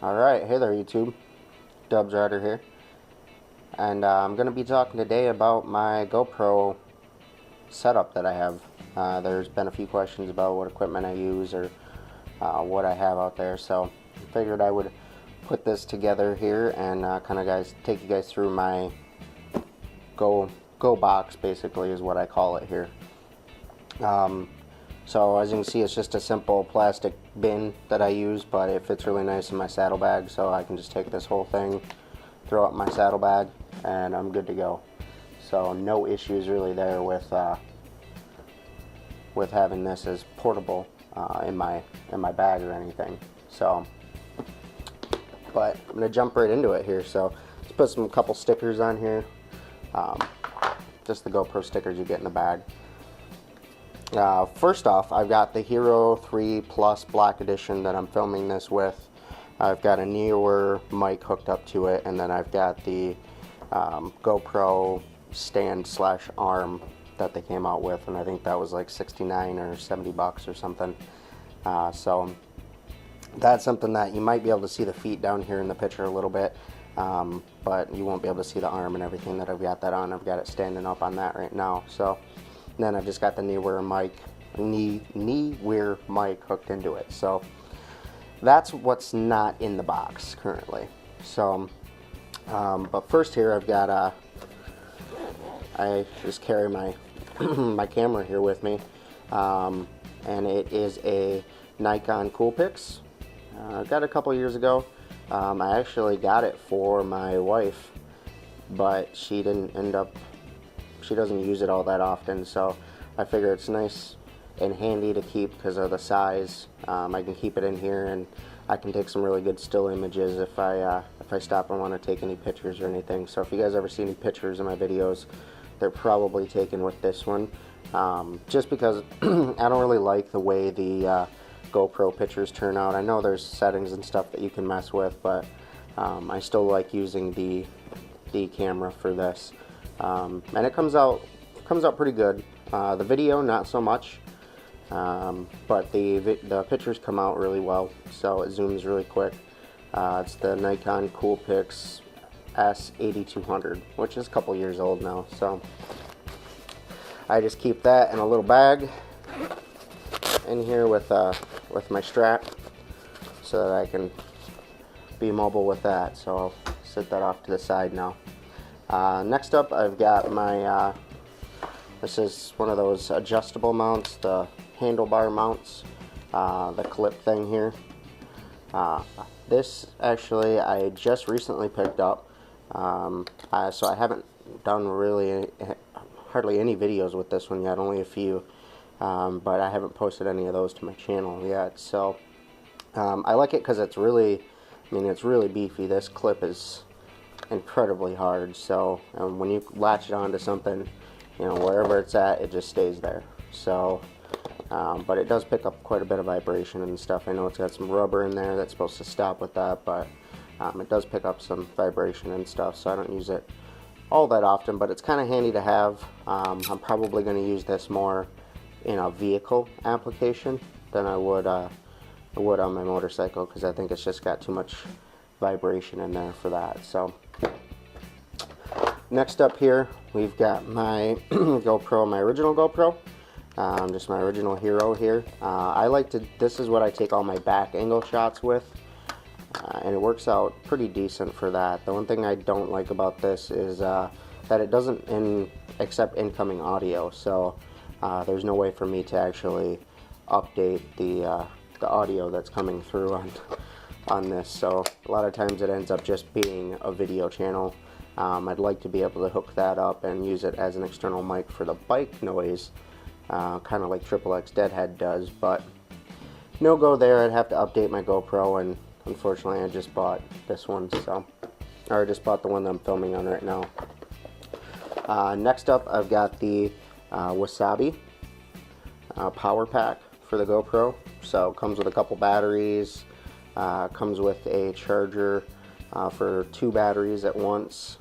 Alright, hey there YouTube, Dubs Rider here, and I'm going to be talking today about my GoPro setup that I have. There's been a few questions about what equipment I use or what I have out there, so I figured I would put this together here and kind of take you guys through my Go box, basically is what I call it here. So as you can see, it's just a simple plastic bin that I use, but it fits really nice in my saddlebag, so I can just take this whole thing, throw it in my saddlebag, and I'm good to go. So no issues really there with having this as portable in my bag or anything. So, but I'm gonna jump right into it here. So let's put some couple stickers on here. Just the GoPro stickers you get in the bag. First off, I've got the Hero 3 Plus Black Edition that I'm filming this with. I've got a Neewer mic hooked up to it, and then I've got the GoPro stand / arm that they came out with, and I think that was like 69 or 70 bucks or something. So that's something that you might be able to see the feet down here in the picture a little bit, but you won't be able to see the arm and everything that I've got that on. I've got it standing up on that right now. So. And then I've just got the Neewer mic hooked into it. So that's what's not in the box currently. So, but first here I've got I just carry my my camera here with me, and it is a Nikon Coolpix. I got it a couple years ago. I actually got it for my wife, but she didn't end up. She doesn't use it all that often, so I figure it's nice and handy to keep because of the size. I can keep it in here, and I can take some really good still images if I stop and want to take any pictures or anything. So if you guys ever see any pictures in my videos, they're probably taken with this one. Just because I don't really like the way the GoPro pictures turn out. I know there's settings and stuff that you can mess with, but I still like using the camera for this. And it comes out pretty good. The video not so much, but the pictures come out really well. So it zooms really quick. It's the Nikon Coolpix S8200, which is a couple years old now. So I just keep that in a little bag in here with my strap, so that I can be mobile with that. So I'll set that off to the side now. Next up, I've got my, this is one of those adjustable mounts, the handlebar mounts, the clip thing here. This actually I just recently picked up, so I haven't done hardly any videos with this one yet, only a few, but I haven't posted any of those to my channel yet. So I like it because it's really beefy. This clip is incredibly hard, so when you latch it onto something, wherever it's at, it just stays there. So but it does pick up quite a bit of vibration and stuff. I know it's got some rubber in there that's supposed to stop with that, but it does pick up some vibration and stuff, so I don't use it all that often, but it's kind of handy to have. I'm probably going to use this more in a vehicle application than I would on my motorcycle, because I think it's just got too much vibration in there for that. So next up here, we've got my GoPro, my original GoPro, just my original Hero here. This is what I take all my back angle shots with, and it works out pretty decent for that. The one thing I don't like about this is that it doesn't accept incoming audio, so there's no way for me to actually update the audio that's coming through on this. So a lot of times it ends up just being a video channel. I'd like to be able to hook that up and use it as an external mic for the bike noise, kind of like XXX Deadhead does, but no go there. I'd have to update my GoPro, and unfortunately I just bought this one, or I just bought the one that I'm filming on right now. Next up, I've got the Wasabi power pack for the GoPro. So it comes with a couple batteries, comes with a charger for 2 batteries at once,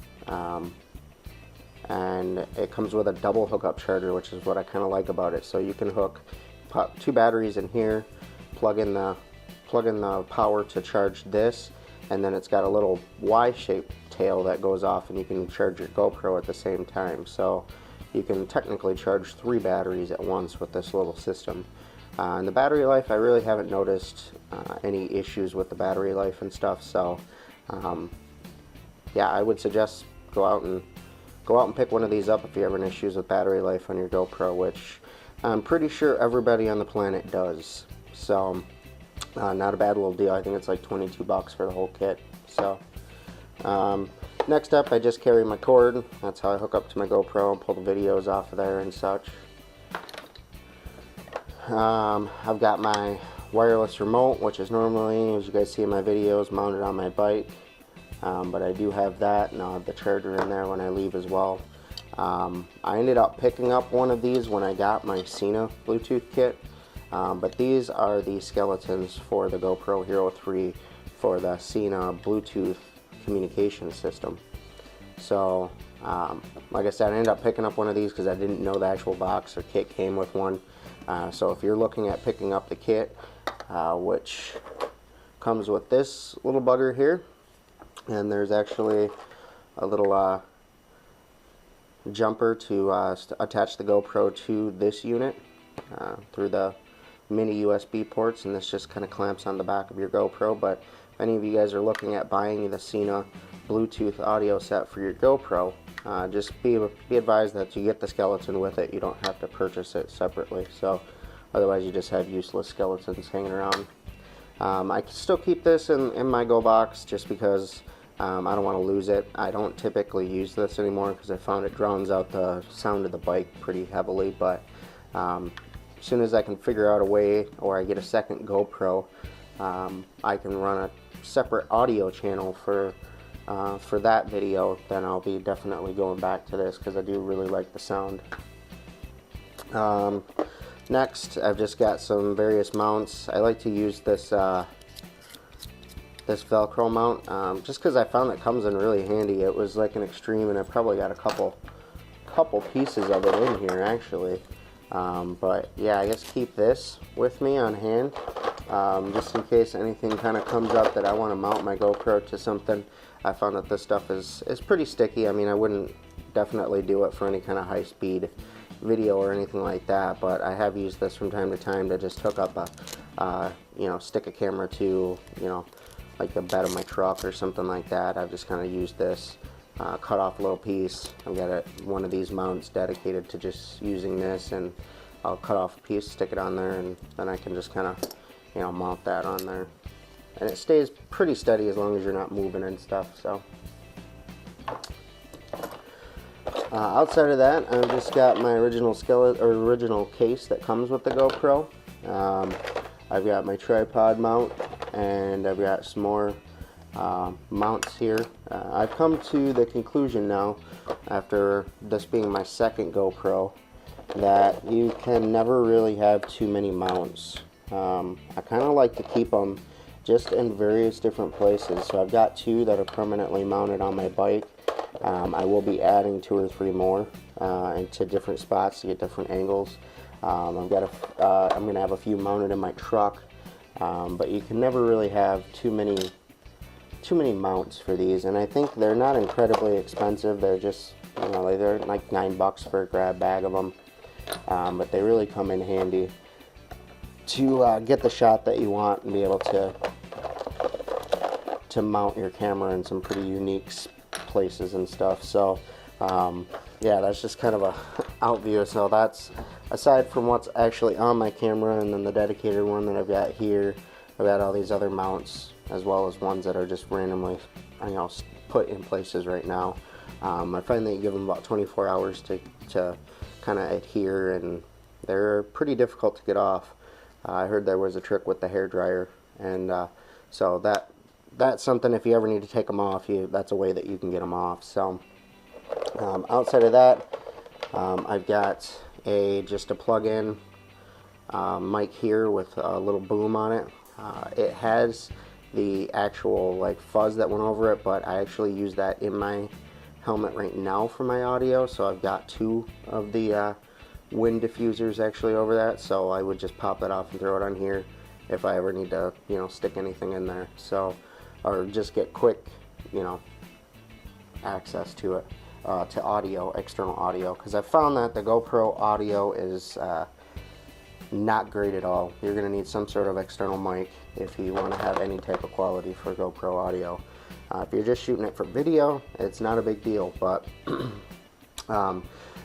and it comes with a double hookup charger, which is what I kind of like about it. So you can put 2 batteries in here, plug in the power to charge this, and then it's got a little Y-shaped tail that goes off, and you can charge your GoPro at the same time. So you can technically charge 3 batteries at once with this little system. And the battery life, I really haven't noticed any issues with the battery life and stuff. So yeah, I would suggest go out and pick one of these up if you're having issues with battery life on your GoPro, which I'm pretty sure everybody on the planet does. So not a bad little deal. I think it's like 22 bucks for the whole kit. So next up, I just carry my cord. That's how I hook up to my GoPro and pull the videos off of there and such. I've got my wireless remote, which is normally, as you guys see in my videos, mounted on my bike. But I do have that, and I'll have the charger in there when I leave as well. I ended up picking up one of these when I got my Sena Bluetooth kit. But these are the skeletons for the GoPro Hero 3 for the Sena Bluetooth communication system. So, like I said, I ended up picking up one of these because I didn't know the actual box or kit came with one. So if you're looking at picking up the kit, which comes with this little bugger here, and there's actually a little jumper to attach the GoPro to this unit through the mini USB ports, and this just kind of clamps on the back of your GoPro. But if any of you guys are looking at buying the Sena Bluetooth audio set for your GoPro, just be advised that you get the skeleton with it. You don't have to purchase it separately, so otherwise you just have useless skeletons hanging around. I can still keep this in my Go box just because I don't want to lose it. I don't typically use this anymore because I found it drowns out the sound of the bike pretty heavily, but as soon as I can figure out a way, or I get a second GoPro, I can run a separate audio channel for that video, then I'll be definitely going back to this because I do really like the sound. Next, I've just got some various mounts. I like to use this this Velcro mount just because I found it comes in really handy. It was like an Extreme, and I probably got a couple pieces of it in here actually. But yeah, I guess keep this with me on hand just in case anything kind of comes up that I want to mount my GoPro to something. I found that this stuff is pretty sticky. I mean, I wouldn't definitely do it for any kind of high-speed video or anything like that, but I have used this from time to time to just hook up a stick a camera to, like the bed of my truck or something like that. I've just kind of used this, cut off a little piece. I've got one of these mounts dedicated to just using this, and I'll cut off a piece, stick it on there, and then I can just kind of mount that on there, and it stays pretty steady as long as you're not moving and stuff. So outside of that, I've just got my original case that comes with the GoPro. I've got my tripod mount, and I've got some more mounts here. I've come to the conclusion now, after this being my second GoPro, that you can never really have too many mounts. I kind of like to keep them just in various different places. So I've got 2 that are permanently mounted on my bike. I will be adding 2 or 3 more into different spots to get different angles. I'm gonna have a few mounted in my truck, but you can never really have too many mounts for these. And I think they're not incredibly expensive. They're just they're like $9 for a grab bag of them, but they really come in handy to get the shot that you want and be able to mount your camera in some pretty unique places and stuff. So yeah, that's just kind of a out view. So that's aside from what's actually on my camera, and then the dedicated one that I've got here. I've got all these other mounts, as well as ones that are just randomly put in places right now. I find that you give them about 24 hours to kind of adhere, and they're pretty difficult to get off. I heard there was a trick with the hair dryer, and so that's something, if you ever need to take them off, that's a way that you can get them off. So outside of that, I've got just a plug-in mic here with a little boom on it. It has the actual fuzz that went over it, but I actually use that in my helmet right now for my audio. So I've got 2 of the wind diffusers actually over that, so I would just pop that off and throw it on here if I ever need to stick anything in there. So or just get quick, you know, access to it, to audio, external audio, because I found that the GoPro audio is not great at all. You're going to need some sort of external mic if you want to have any type of quality for GoPro audio. If you're just shooting it for video, it's not a big deal, but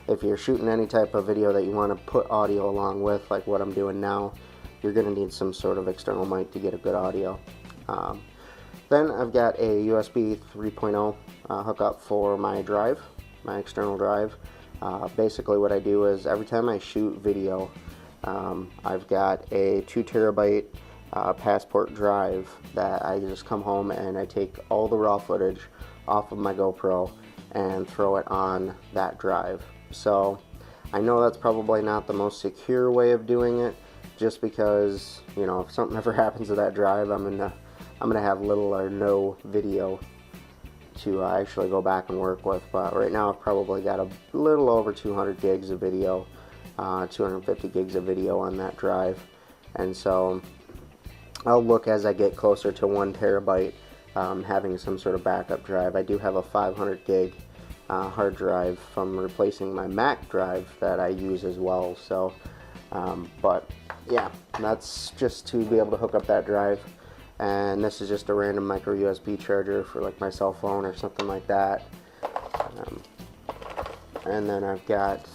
if you're shooting any type of video that you want to put audio along with, like what I'm doing now, you're going to need some sort of external mic to get a good audio. Then I've got a USB 3.0 hookup for my drive, my external drive. Basically what I do is every time I shoot video, I've got a 2 terabyte Passport drive that I just come home and I take all the raw footage off of my GoPro and throw it on that drive. So I know that's probably not the most secure way of doing it, just because, you know, if something ever happens to that drive, I'm gonna have little or no video to actually go back and work with. But right now I've probably got a little over 200 gigs of video, 250 gigs of video on that drive, and so I'll look as I get closer to 1 terabyte having some sort of backup drive. I do have a 500 gig hard drive from replacing my Mac drive that I use as well. So but yeah, that's just to be able to hook up that drive. And this is just a random micro USB charger for like my cell phone or something like that. And then I've got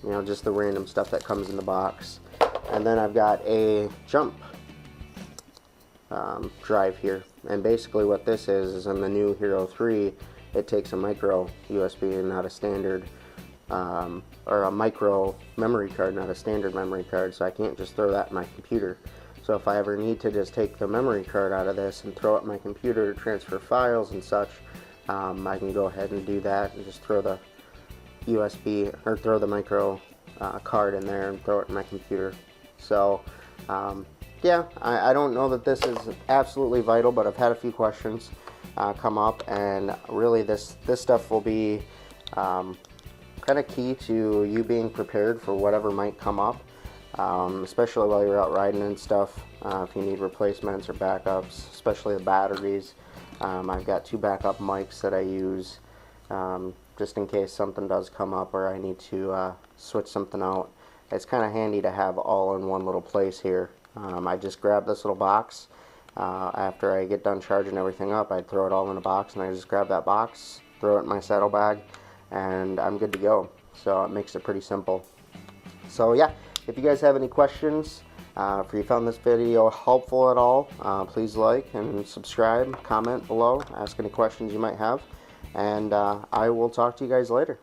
you know, just the random stuff that comes in the box. And then I've got a jump drive here, and basically what this is on the new Hero 3, it takes a micro USB and not a standard, or a micro memory card, not a standard memory card, so I can't just throw that in my computer. So if I ever need to just take the memory card out of this and throw it in my computer to transfer files and such, I can go ahead and do that and just throw the USB, or throw the micro card in there and throw it in my computer. So yeah, I don't know that this is absolutely vital, but I've had a few questions come up, and really this stuff will be kind of key to you being prepared for whatever might come up, especially while you're out riding and stuff. If you need replacements or backups, especially the batteries. I've got 2 backup mics that I use just in case something does come up or I need to switch something out. It's kind of handy to have all in one little place here. I just grab this little box. After I get done charging everything up, I throw it all in a box, and I just grab that box, throw it in my saddlebag, and I'm good to go. So it makes it pretty simple. So yeah, if you guys have any questions, if you found this video helpful at all, please like and subscribe, comment below, ask any questions you might have, and I will talk to you guys later.